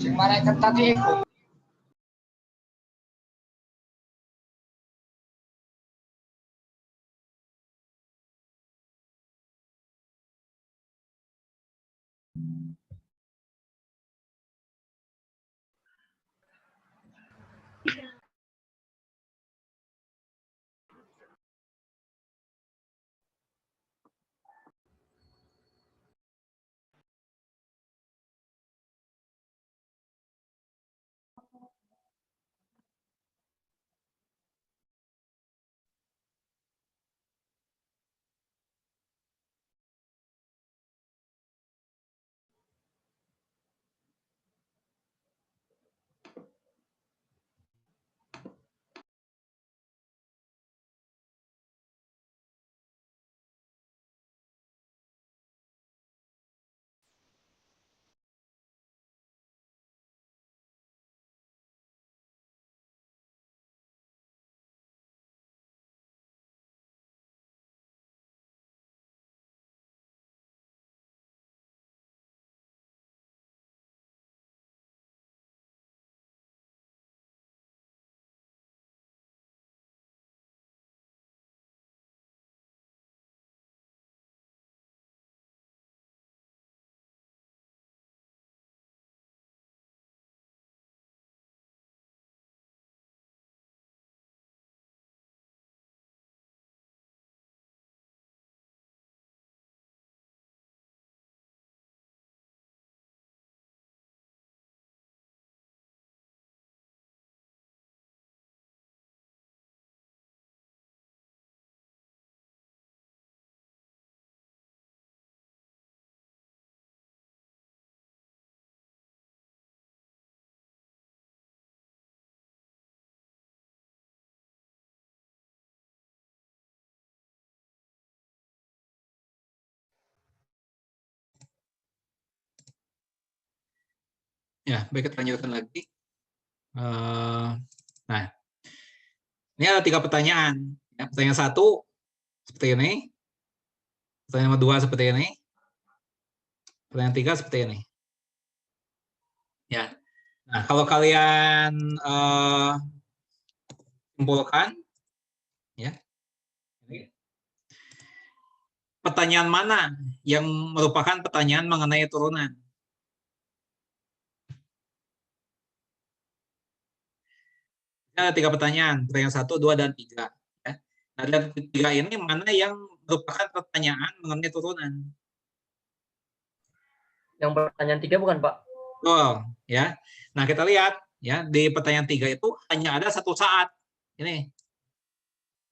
Sing malaikat tadi iku. Ya, baik, kita lanjutkan lagi. Nah, ini ada 3 pertanyaan. Ya, pertanyaan 1 seperti ini. Pertanyaan nomor 2 seperti ini. Pertanyaan 3 seperti ini. Ya. Nah, kalau kalian simpulkan, ya, pertanyaan mana yang merupakan pertanyaan mengenai turunan? Ada 3 pertanyaan, pertanyaan 1, 2, dan 3. Ya. Nah, dari 3 ini mana yang merupakan pertanyaan mengenai turunan? Yang pertanyaan 3 bukan, Pak? Oh, ya. Nah, kita lihat ya, di pertanyaan 3 itu hanya ada 1 saat. Ini.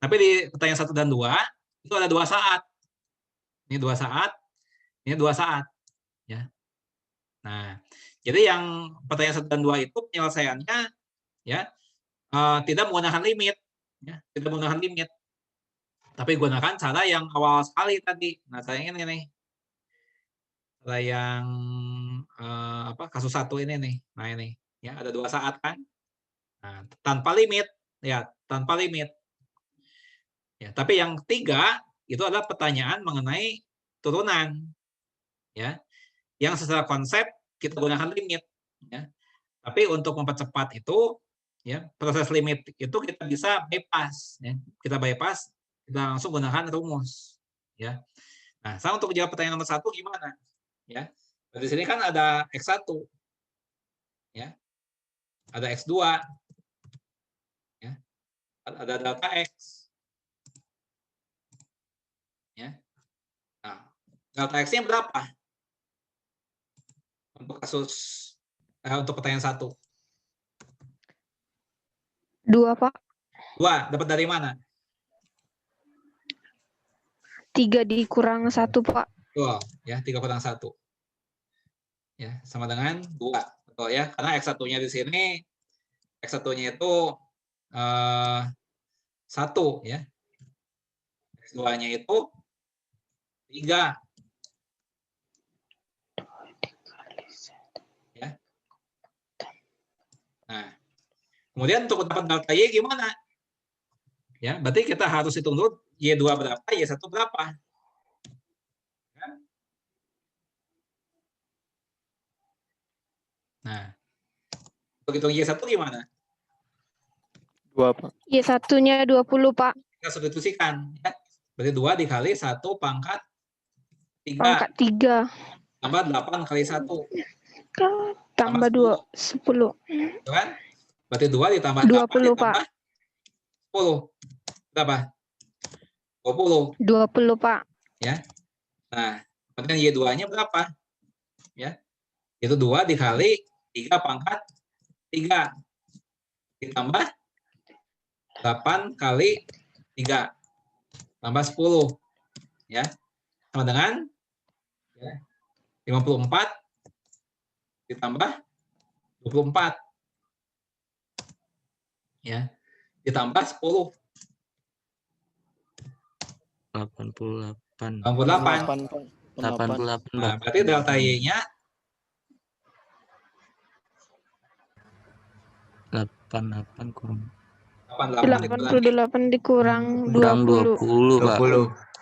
Tapi di pertanyaan 1 dan 2 itu ada 2 saat. Ini 2 saat, ini 2 saat, ya. Nah, jadi yang pertanyaan 1 dan 2 itu penyelesaiannya ya tidak menggunakan limit, ya, tidak menggunakan limit. Tapi gunakan cara yang awal sekali tadi. Nah, saya ini nih. Cara yang kasus 1 ini nih. Nah, ini ya, ada 2 saat kan? Nah, tanpa limit, ya, tanpa limit. Ya, tapi yang 3 itu adalah pertanyaan mengenai turunan, ya, yang secara konsep kita gunakan limit, ya. Tapi untuk mempercepat itu, ya, proses limit itu kita bisa bypass, ya. Kita bypass, kita langsung gunakan rumus, ya. Nah, saya untuk jawab pertanyaan nomor 1 gimana, ya? Di sini kan ada X1, ya, ada X2, ya, ada delta X, ya. Nah, delta X-nya berapa? Untuk kasus untuk pertanyaan 1. 2, Pak. 2, dapat dari mana? 3 dikurang 1, Pak. Betul, ya, 3 kurang 1. Ya, sama dengan 2. Betul ya, karena X1-nya di sini, X1-nya itu 1, ya. X2-nya itu 3. Ya. Nah, kemudian untuk dapat delta Y gimana? Ya, berarti kita harus hitung dulu Y2 berapa, Y1 berapa. Ya. Nah, Untuk hitung Y1 gimana? 2, Pak. Y1-nya 20, Pak. Kita substitusikan. Ya. Berarti 2 dikali 1 pangkat 3. Pangkat 3. Tambah 8 kali 1. Tambah 2, 10. Gitu kan? Berarti 2 ditambah 8 20, ditambah Pak. 10. Berapa? 20. 20, Pak. Ya. Nah, kemudian Y2-nya berapa? Ya. Itu 2 dikali 3 pangkat 3. Ditambah 8 kali 3. Tambah 10. Ya. Sama dengan ya, 54 ditambah 24. Ya. Ditambah 10. 88. 88. 88, Nah, Pak. berarti delta Y-nya 88 kurang 88 88 dikurang kurang 20. 20, Pak.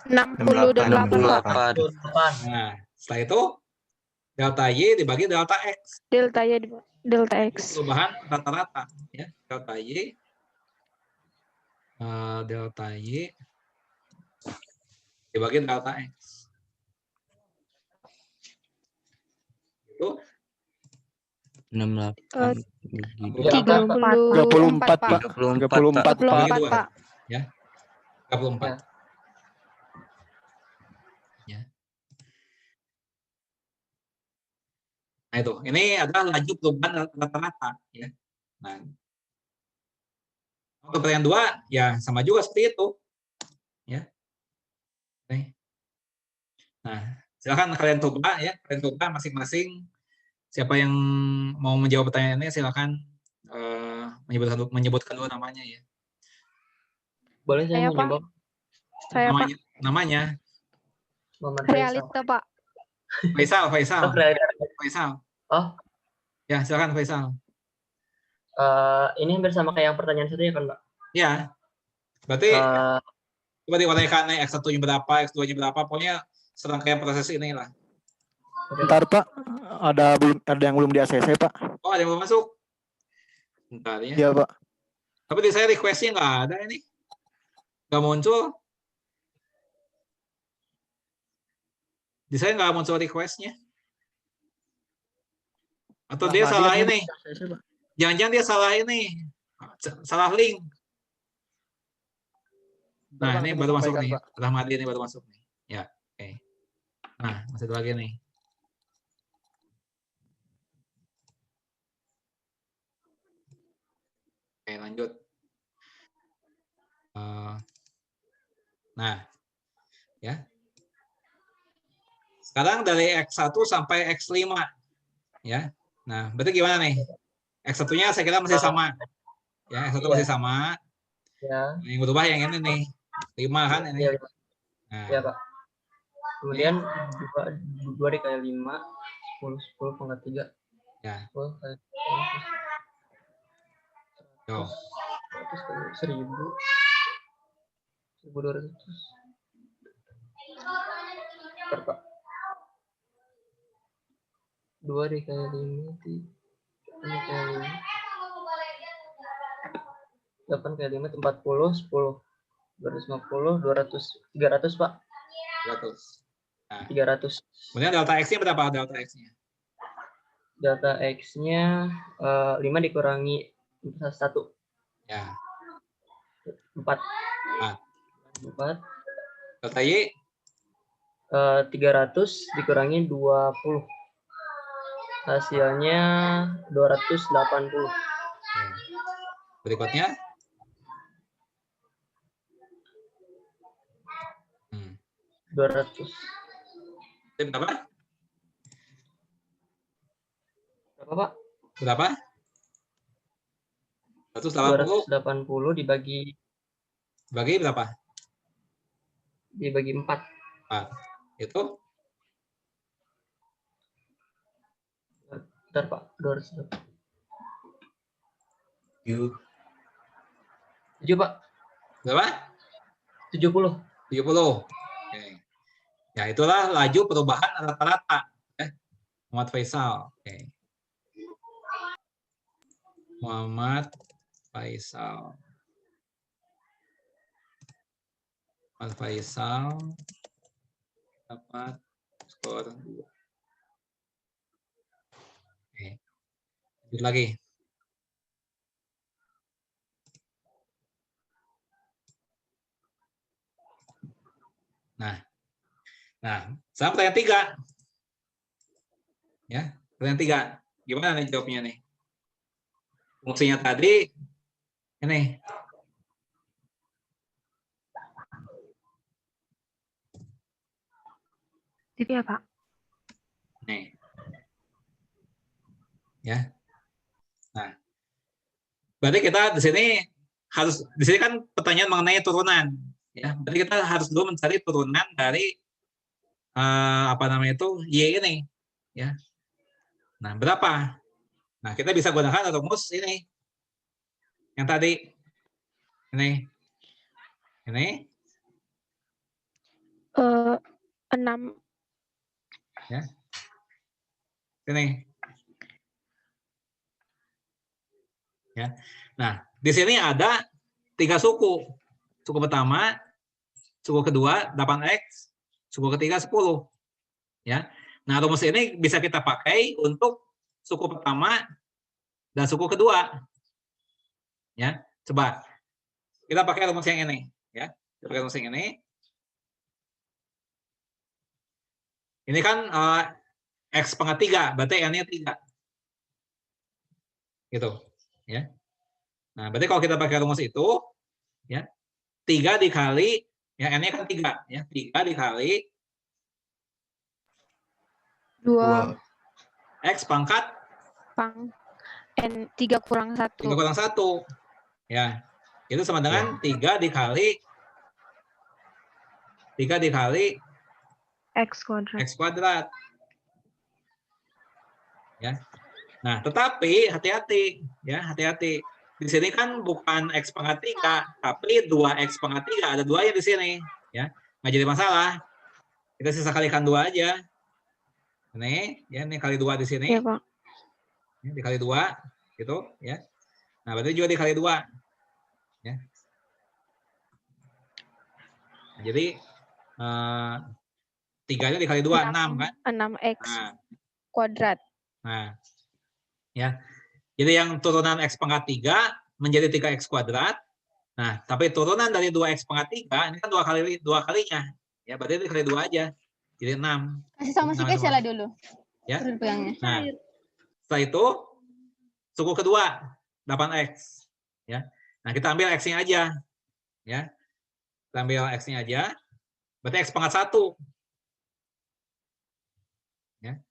68, Pak. 68. Nah, setelah itu delta Y dibagi delta X. Delta Y delta Itu X. perubahan rata-rata ya. Delta Y dibagi delta X. Itu 68 34, Pak. 34, Pak. 34, dua. Pak. Ya. 34. Ya. Nah, itu. Ini adalah laju perubahan rata-rata ya. Nah, untuk pertanyaan 2 ya sama juga seperti itu. Ya. Oke. Nah, silakan kalian coba ya, kalian coba masing-masing. Siapa yang mau menjawab pertanyaan ini silakan menyebutkan dulu namanya ya. Boleh saya Saya, Pak. menjawab? Saya, Pak. Namanya Muhammad Faisal. Realita, Pak. Faisal. Oh, realita. Faisal. Oh, Ya, silakan Faisal. ini hampir sama kayak yang pertanyaan satu ya kan, Pak? Ya. Berarti Eh, coba diuraikan nih X1-nya berapa, X2-nya berapa, pokoknya serangkaian proses inilah. Bentar, Pak. Ada yang belum di ACC, Pak. Oh, ada yang belum masuk? Bentar ya. Iya, Pak. Tapi di saya request-nya nggak ada ini. Nggak muncul. Di saya nggak muncul request-nya. Atau dia salah ini. Jangan-jangan dia salah ini. Salah link. Nah, ini baru masuk nih. Rahmadi ini baru masuk nih. Ya, oke. Nah, masih lagi nih. Oke, lanjut. Nah, ya. Sekarang dari X1 sampai X5. Ya. Nah, berarti gimana nih? X1-nya saya kira masih sama. Ya, X1 masih sama. Ya. Yang berubah yang ini nih. 5 kan ini. Iya, Nah, ya, Pak. Kemudian 2 dikali 5, 10 pangkat 3. Ya. 10 kali Yo. 1000. 1200. Bentar, Pak. 2 dikali 5, 8 kali 5, 40, 10. 250, 200, 300, Pak. 300. Nah, 300. kemudian delta X-nya berapa delta X-nya? Delta X-nya 5 dikurangi 1. Ya. 4. 4. Delta Y 300 dikurangi 20. Hasilnya 280. Oke. Berikutnya 200. Itu berapa? Berapa, Pak? Berapa? 180 280 dibagi berapa? Dibagi 4. 4. Itu Bentar, Pak. 200. 7, Pak. berapa? 70. 70. Oke. Ya, itulah laju perubahan rata-rata. Muhammad Faisal. Oke. Muhammad Faisal. Muhammad Faisal dapat skor 2. Oke. Lanjut lagi. Nah, sekarang pertanyaan 3. Ya, pertanyaan 3. Gimana nih jawabnya nih? Fungsinya tadi ini. Jadi ya, Pak? Nih. Ya. Nah, berarti kita di sini kan pertanyaan mengenai turunan. Ya, berarti kita harus dulu mencari turunan dari apa namanya itu Y ini. Ya. Nah, berapa? Nah, kita bisa gunakan rumus ini. Yang tadi. Ini. 6. Ya. Sini. Ya. Nah, di sini ada 3 suku. Suku pertama, suku kedua 8X, suku ketiga 10. Ya. Nah, rumus ini bisa kita pakai untuk suku pertama dan suku kedua. Ya. Coba kita pakai rumus yang ini, ya. Kita pakai rumus yang ini. Ini kan X pangkat 3, berarti N-nya 3. Gitu, ya. Nah, berarti kalau kita pakai rumus itu, ya, 3 dikali, ya N-nya kan 3, ya. 3 dikali 2 X pangkat N 3 kurang 1. 3 kurang 1. Ya. Itu sama dengan 3 dikali X kuadrat. X kuadrat. Ya. Nah, tetapi hati-hati, ya, hati-hati. Di sini kan bukan X pangkat 3, tapi 2X pangkat 3. Ada 2 yang di sini, ya. Nggak jadi masalah. Kita sisa kalikan 2 aja. Ini, ya, ini kali 2 di sini. Iya, Pak. Ya, dikali 2, gitu, ya. Nah, berarti juga dikali 2. Ya. Nah, jadi 3-nya dikali 2, 6 kan? 6X Nah, kuadrat. nah, ya. Jadi yang turunan X pangkat 3 menjadi 3X kuadrat. Nah, tapi turunan dari 2X pangkat 3, ini kan 2 kalinya. Ya, berarti dikali 2 aja. Jadi 6. Kasih sama si Kesela dulu. Ya. Terus pegangnya. Nah, setelah itu, suku kedua, 8X. Ya. Nah, kita ambil X-nya aja. Ya. Kita ambil X-nya aja. Berarti X pangkat 1. Ya.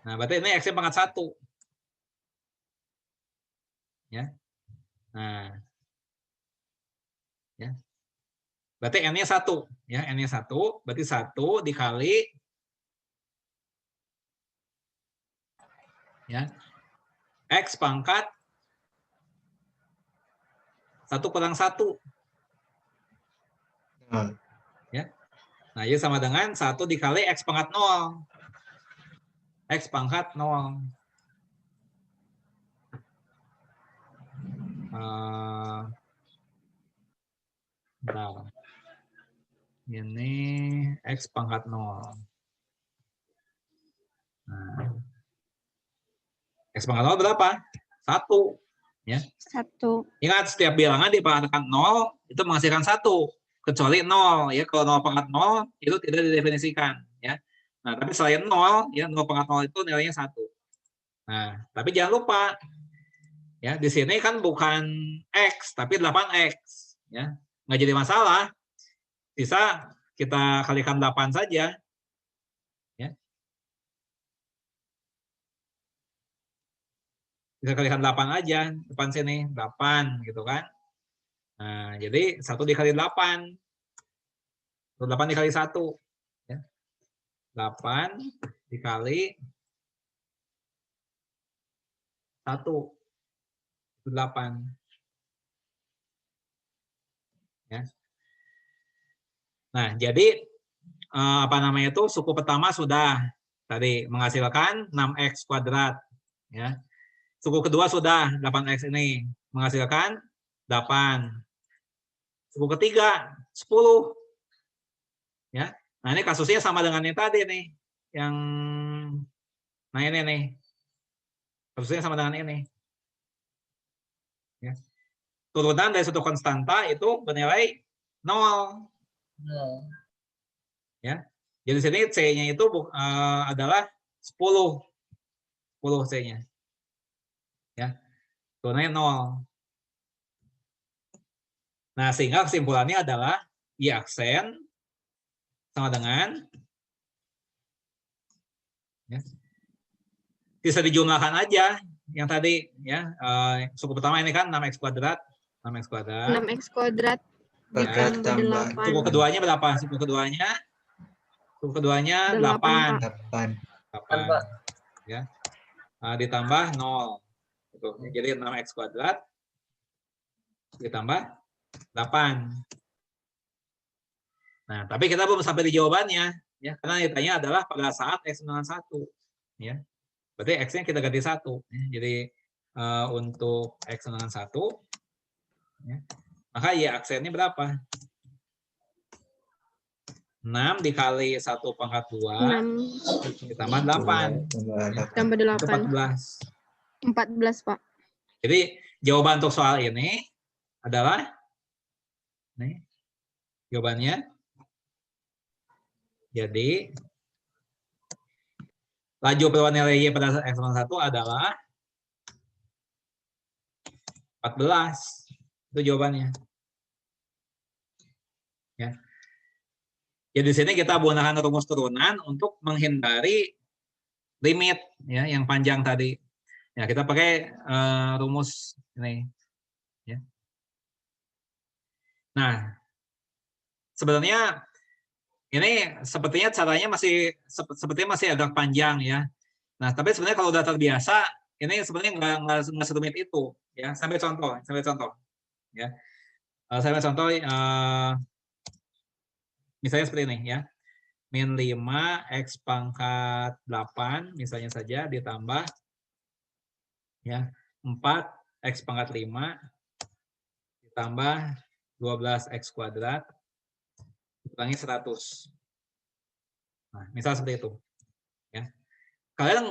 Nah, berarti ini X-nya pangkat 1. Ya. Nah. Ya. Berarti N-nya 1. Ya, N-nya 1. Berarti 1 dikali ya, X pangkat 1 kurang 1. Ya. Nah, ini sama dengan 1 dikali X pangkat 0. X pangkat 0. Bentar. Ini X pangkat 0. Nah. X pangkat 0 berapa? 1. Ya. 1. Ingat, setiap bilangan dipangkatkan 0 itu menghasilkan 1. Kecuali 0. Ya. Kalau 0 pangkat 0 itu tidak didefinisikan. Ya. Nah, tapi selain 0, ya 0 pangkat 0 itu nilainya 1. Nah, tapi jangan lupa. Ya, di sini kan bukan X, tapi 8X. Ya. Nggak jadi masalah. Bisa kita kalikan 8 saja. Ya. Bisa kalikan 8 aja. Depan sini, 8 gitu kan. Nah, jadi 1 dikali 8. 8 dikali 1. Ya. 8 dikali 1. 8. Ya. Nah, jadi apa namanya itu, suku pertama sudah tadi menghasilkan 6X kuadrat. Ya. Suku kedua sudah 8X ini menghasilkan 8. Suku ketiga 10. Ya. Nah, ini kasusnya sama dengan yang tadi nih. Yang nah ini nih. Kasusnya sama dengan ini. Ya. Turunan dari suatu konstanta itu bernilai 0. Ya. Jadi sini C-nya itu adalah 10. 10 C-nya. Ya. Turunannya 0. Nah, sehingga kesimpulannya adalah Y aksen sama dengan ya, bisa dijumlahkan aja yang tadi ya, suku pertama ini kan 6x kuadrat 6x kuadrat Ya, ditambah 8. suku keduanya berapa? Suku keduanya 8. 8 ya. Ditambah 0 gitu. Jadi 6x kuadrat ditambah 8. Nah, tapi kita belum sampai di jawabannya ya, karena ditanya adalah pada saat x dengan 1 ya. Berarti x-nya kita ganti 1 ya. Jadi untuk x dengan 1 ya, maka Y aksennya berapa? 6 dikali 1 pangkat 2 ditambah 8. Tambah 8. Itu 14. 14, Pak. Jadi jawaban untuk soal ini adalah nih jawabannya. Jadi laju perubahan nilai Y pada x dengan 1 adalah 14. Itu jawabannya. Ya. Jadi di sini kita gunakan rumus turunan untuk menghindari limit ya yang panjang tadi. Ya, kita pakai rumus ini ya. Nah, sebenarnya ini sepertinya caranya masih agak panjang ya. Nah, tapi sebenarnya kalau udah terbiasa ini sebenarnya nggak serumit itu ya. Sampai contoh ya. Sampai contoh misalnya seperti ini ya. Min 5 x pangkat 8 misalnya saja ditambah ya 4 x pangkat 5 ditambah 12x kuadrat dikurangi 100. Nah, misal seperti itu. Ya. Kalian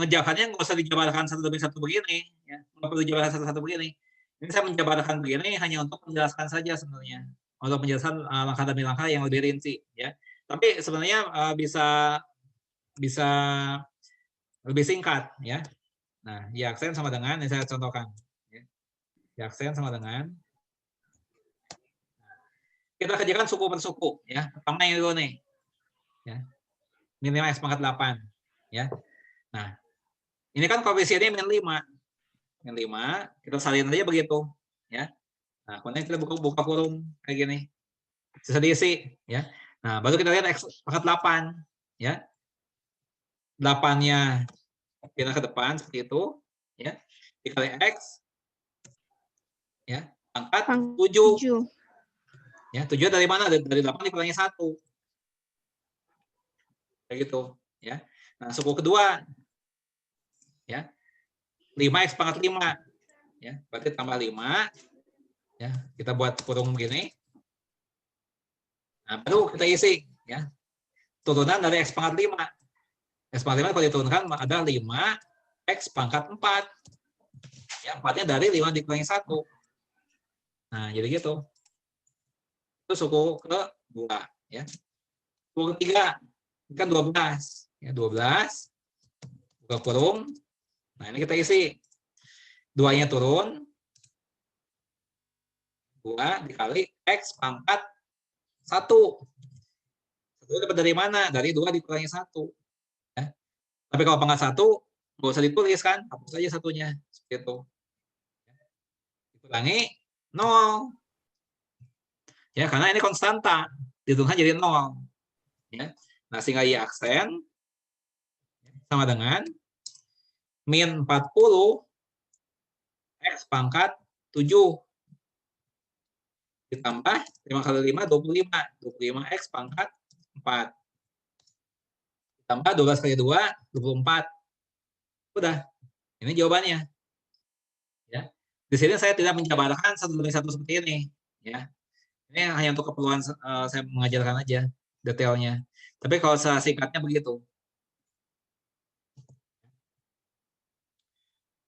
ngejabarkannya nggak usah dijabarkan satu demi satu begini. Ya. Nggak perlu dijabarkan satu-satu begini. Ini saya menjabarkan begini hanya untuk menjelaskan saja sebenarnya. Untuk menjelaskan langkah demi langkah yang lebih rinci. Ya. Tapi sebenarnya bisa lebih singkat. Ya. Nah, Y aksen sama dengan, yang saya contohkan. Ya. Y aksen sama dengan kita kerjakan suku per suku ya. Pertama yang dulu nih. Ya. Min 5 x pangkat 8 ya. Nah, ini kan koefisiennya min 5. Min 5 kita salin aja begitu ya. Nah, kemudian kita buka kurung kayak gini. Sisa diisi ya. Nah, baru kita lihat x pangkat 8 ya. 8-nya pindah ke depan seperti itu ya. Dikali x ya. Pangkat 7. Ya, 7 dari mana? Dari 8 dikurangi 1. Kayak gitu, ya. Nah, suku kedua ya. 5x pangkat 5. Ya, berarti tambah 5. Ya, kita buat kurung begini. Nah, baru kita isi ya. Turunan dari x pangkat 5. X pangkat 5 kalau diturunkan ada 5x pangkat 4. Ya, 4-nya dari 5 dikurangi 1. Nah, jadi gitu. Itu suku kedua ya. Suku ketiga kan 12 ya, 12 buka kurung. Nah, ini kita isi 2-nya turun 2 dikali x pangkat 1. 1 dapat dari mana? Dari 2 dikurangi 1 ya. Tapi kalau pangkat 1 nggak usah ditulis kan, hapus saja satunya seperti itu. Dikurangi 0. Ya, karena ini konstanta, dihitungkan jadi 0. Ya. Nah, sehingga Y aksen sama dengan min 40 x pangkat 7 ditambah 5 kali 5 25 25x pangkat 4 ditambah 12 kali 2 24. Udah, ini jawabannya Di sini saya tidak menjabarkan satu demi satu seperti ini, ya. Ini hanya untuk keperluan saya mengajarkan aja detailnya. Tapi kalau saya singkatnya begitu.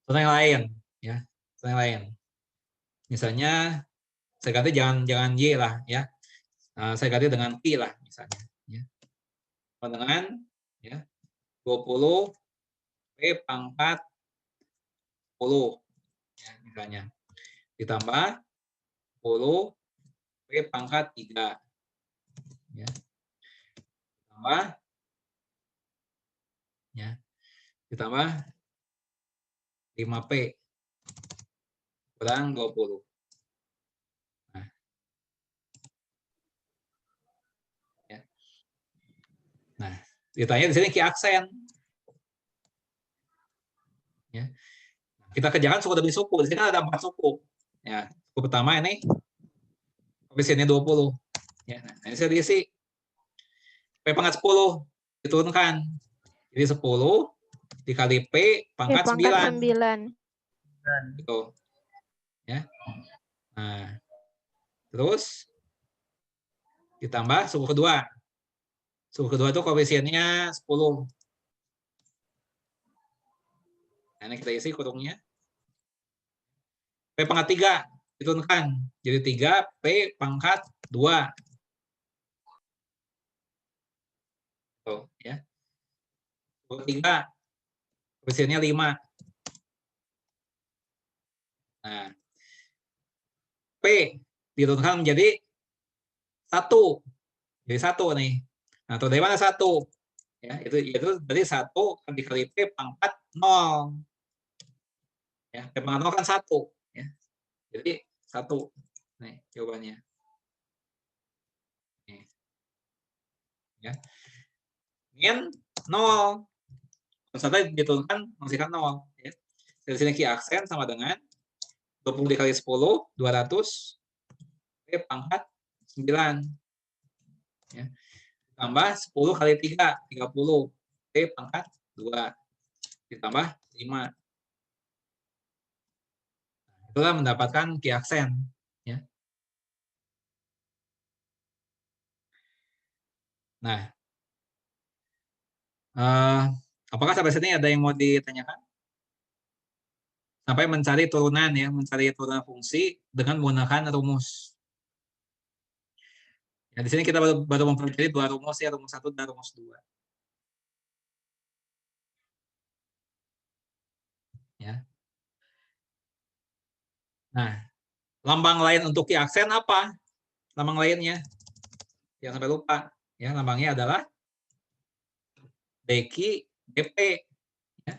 Contoh yang lain, ya. Contoh yang lain. Misalnya saya ganti jangan Y lah, ya. Saya ganti dengan Pi lah, misalnya. Ya. Dengan ya 20 P pangkat 10, ya, misalnya. Ditambah 10 P pangkat 3. Ya. Ditambah ya. Ditambah 5P kurang 20. Nah. Ya. Nah, ditanya di sini ki aksen. Ya. Kita kerjakan suku demi suku. Di sini ada 4 suku. Ya, suku pertama ini koefisiennya 20. Ya, nah, ini saya diisi P pangkat 10 diturunkan. Jadi 10 dikali P pangkat 9. 9. Gitu. Ya. Nah, terus ditambah suku kedua. Suku kedua itu koefisiennya 10. Nah, ini kita isi kurungnya. P pangkat 3 diturunkan. Jadi 3 P pangkat 2. Tuh, ya. Suku 3 koefisiennya 5. Nah, P diturunkan menjadi 1. Jadi 1 nih. Nah, dari mana 1? Ya, itu berarti 1 dikali P pangkat 0. Ya, P pangkat 0 kan 1. Ya. Jadi 1. Nih, jawabannya. Nih. Ya. Min 0. Konstanta diturunkan menghasilkan 0. Ya. Dari sini ki aksen sama dengan 20 dikali 10, 200. P pangkat 9. Ya. Tambah 10 kali 3, 30. P pangkat 2. Ditambah 5. Itulah mendapatkan ki aksen. Ya. Nah, apakah sampai sini ada yang mau ditanyakan? Sampai mencari turunan ya, mencari turunan fungsi dengan menggunakan rumus. Ya, di sini kita baru mempelajari 2 rumus ya, rumus 1 dan rumus 2. Ya. Nah, lambang lain untuk ki aksen apa? Lambang lainnya. Jangan sampai lupa. Ya, lambangnya adalah dq dp. Ya.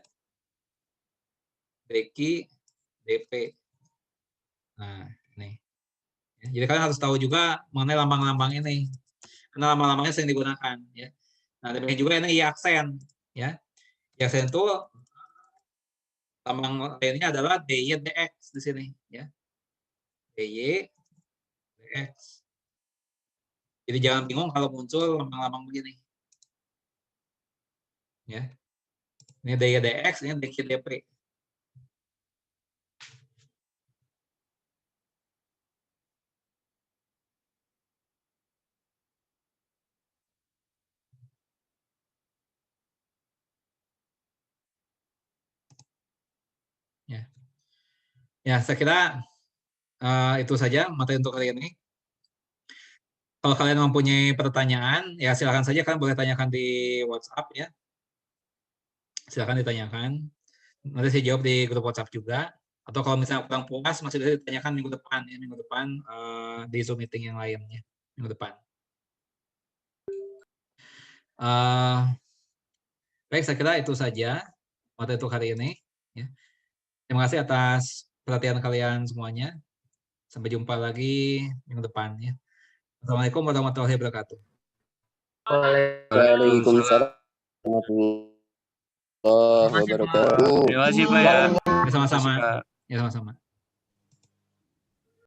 dq dp. Nah, ini. Ya, jadi kalian harus tahu juga mengenai lambang-lambang ini. Karena lambang-lambangnya sering digunakan. Ya. Nah, demikian juga ini aksen. Ya. Aksen itu lambang lainnya adalah dy dx di sini. Ya. dy dx. Jadi jangan bingung kalau muncul lambang-lambang begini. Ya. Ini dy dx, ini dq dp. Ya. Ya, saya kira itu saja materi untuk kali ini. Kalau kalian mempunyai pertanyaan, ya silakan saja, kalian boleh tanyakan di WhatsApp ya. Silakan ditanyakan. Nanti saya jawab di grup WhatsApp juga. Atau kalau misalnya kurang puas, masih bisa ditanyakan minggu depan ya, minggu depan di Zoom meeting yang lainnya minggu depan. Baik, saya kira itu saja materi untuk hari ini. Ya. Terima kasih atas perhatian kalian semuanya. Sampai jumpa lagi minggu depan ya. Assalamualaikum warahmatullahi wabarakatuh. Waalaikumsalam warahmatullahi wabarakatuh. Terima kasih Pak ya. Ya, sama-sama. Terima kasih, Pak. Ya, sama-sama.